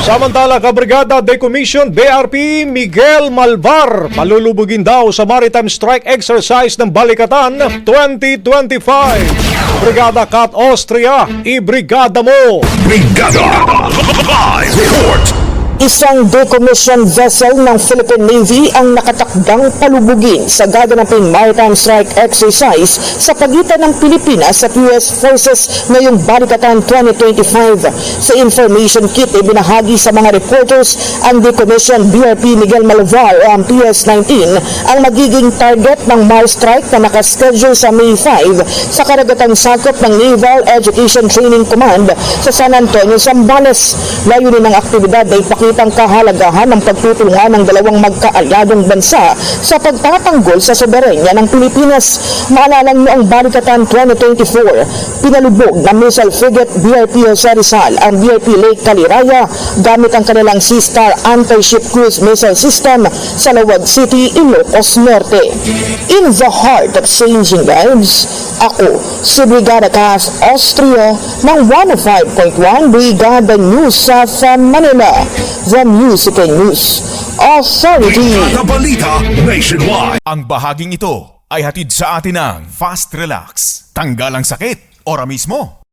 Samantala, Kabrigada Decommission BRP Miguel Malvar malulubugin daw sa Maritime Strike Exercise ng Balikatan 2025. Brigada Cat Austria, ibrigada mo! Brigada! Live report! Isang decommissioned vessel ng Philippine Navy ang nakatakdang palubugin sa gaganaping Maritime Strike Exercise sa pagitan ng Pilipinas at US Forces ngayong Balikatan 2025. Sa information kit ibinahagi sa mga reporters, ang decommissioned BRP Miguel Malvar o ang PS-19 ang magiging target ng MAR strike na nakaschedule sa May 5 sa karagatang sakop ng Naval Education Training Command sa San Antonio, Zambales. Layunin ng aktibidad na ipakitang kahalagahan ng pagtutulungan ng dalawang magkaalyadong bansa sa pagtatanggol sa soberenya ng Pilipinas. Maalalang noong Balikatan 2024, pinalubog ng missile frigate BRP Jose Rizal ang BRP Lake Caliraya gamit ang kanilang Sea Star anti-ship cruise missile system sa Lawag City, Ilocos Norte. In the heart of changing lives, ako si Brigada Cat Austria ng 105.1 Brigada News sa Manila, the Music and News Authority. Brigada Balita Nationwide. Ang bahaging ito ay hatid sa atin ng Fast Relax. Tanggal ang sakit, ora mismo.